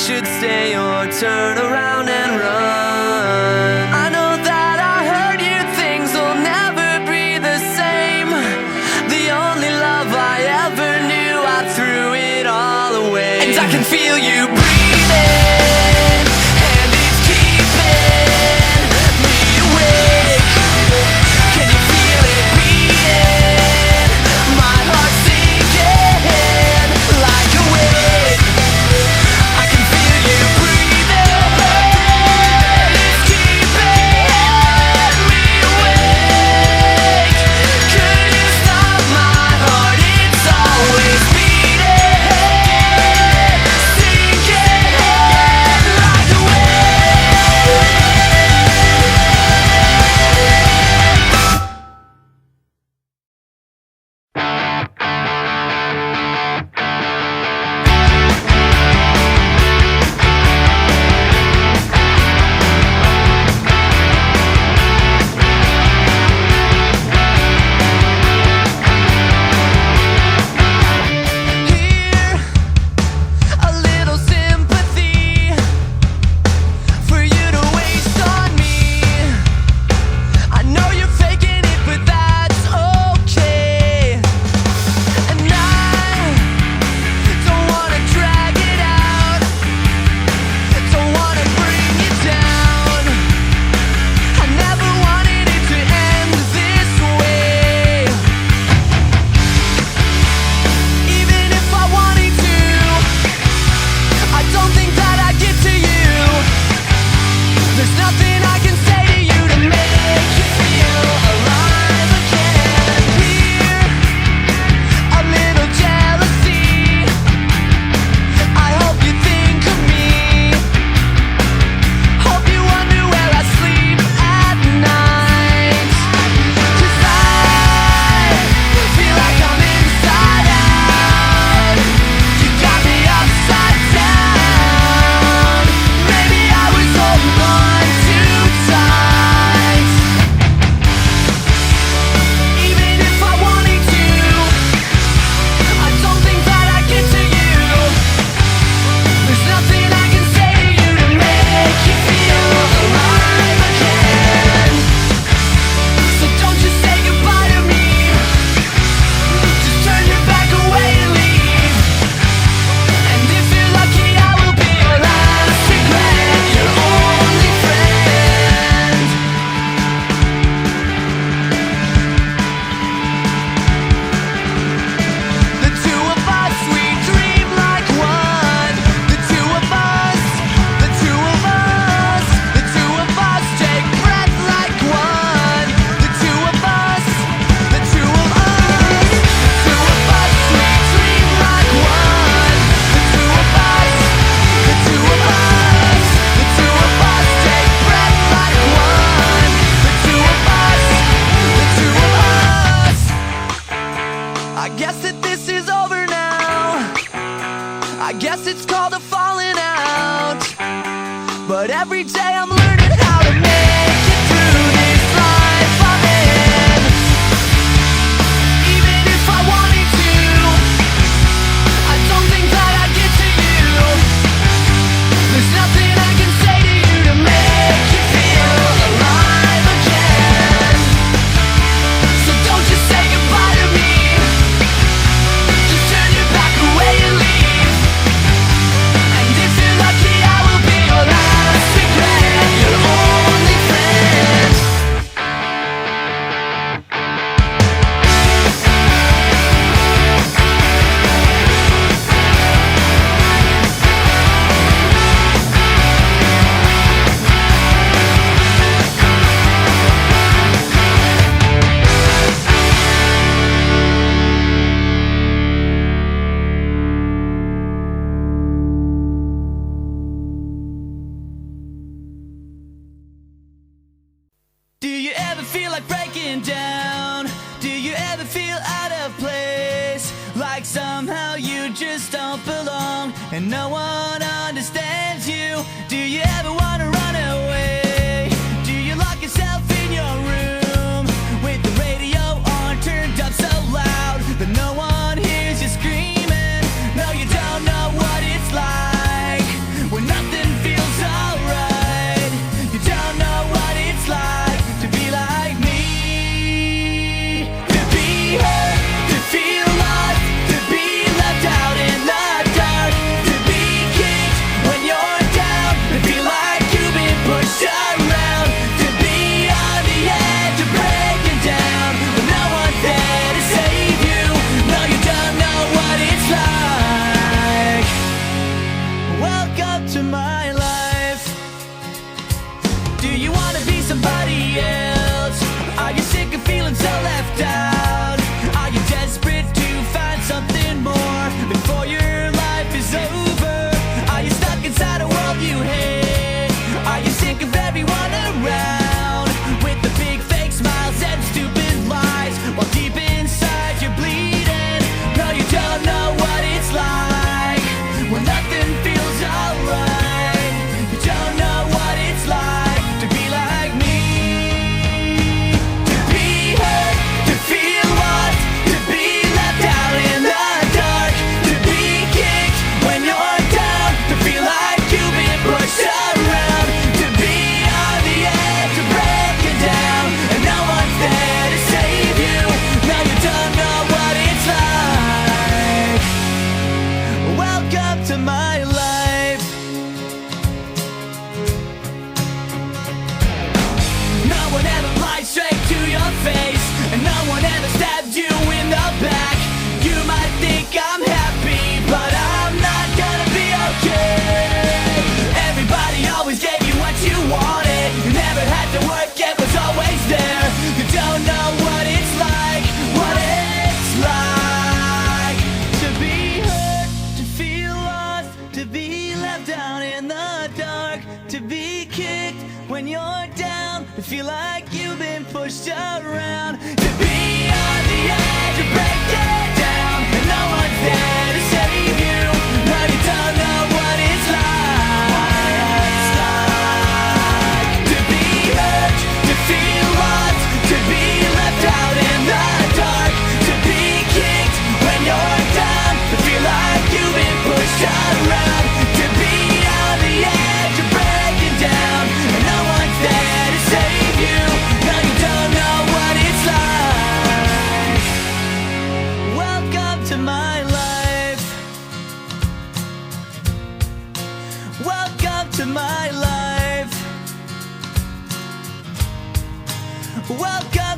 should stay or turn around and run. I know that I hurt you, things will never be the same. The only love I ever knew, I threw it all away. And I can feel you breathing, and it's keeping me awake. Can you feel it beating? My heart's sinking like a wave. I can feel you breathing, it's keeping me awake. Could you stop my heart? It's always beating, sinking like a wave. Here, a little sympathy for you to waste on me. I know you're faking it, but that's okay. And I don't wanna drag it out, don't wanna bring you down. I never wanted it to end this way. Even if I wanted to, I don't think that I get to you. There's nothing I can say to you to make you feel alive again. Here, a little jealousy. I hope you think of me. Hope you wonder where I sleep at night. 'Cause I feel like I'm inside out. You got me upside down. Maybe I was holding on too tight. Even if I wanted to, I don't think that I get to you. There's nothing I can say to you to make you feel alive again. So don't just say goodbye to me. Just turn your back away and leave. And if you're lucky, I will be your last regret, your only friend. The two of us, we dream like one. The two of us, the two of us, the two of us take breath like one. The two of us, the two of us, the two of us, we dream like one. The two of us, the two of us, the two of us take breath like one. The two of us, the two of us. I guess that this is over now. I guess it's called a falling out. But every day I'm learning how to make it through this life I'm in. Even if I wanted to, I don't think that I get to you. There's nothing I can say to you to make you feel alive again. So don't just say goodbye to me. Just turn your back away and leave. And if you're lucky, I will be your last regret, your only friend. Do you ever feel like breaking down? Do you ever feel out of place? Like somehow you just don't belong and no one understands you? Do you ever wanna run away? Do you lock yourself in your room with the radio on turned up so loud that no one hears you screaming? No, you don't know what it's like when Welcome to my life. Do you wanna be somebody else? Are you sick of feeling so left out? Are you desperate to find something more before your life is over? Are you stuck inside a world you hate? Are you sick of everyone around with the big fake smiles and stupid lies while deep inside you're bleeding? No, you don't know what it's like when nothing feels alright. You don't know what it's like to be like me, to be hurt, to feel lost, to be left out in the dark, to be kicked when you're down, to feel like you've been pushed around, to be on the edge of breaking down and no one's there to save you. No, you don't know what it's like. Welcome to my life. No one ever lied straight to your face, and no one ever stabbed you in the back. You might think I'm happy, but I'm not gonna be okay. Everybody always gave you what you wanted. You never had to work, it was always there. You don't know what it's like, what it's like to be hurt, to feel lost, to be left down in the dark, to be kicked when you're down, to feel like you've been pushed around, to be on the edge of breaking down and no one's there to save you. No, you don't know what it's like to be hurt, to feel lost, to be left out in the dark, to be kicked when you're down, to feel like you've been pushed around, to be on the edge of breaking down and no one's there to save you. No, you don't know what it's like. Welcome to my life. Welcome to my life. Welcome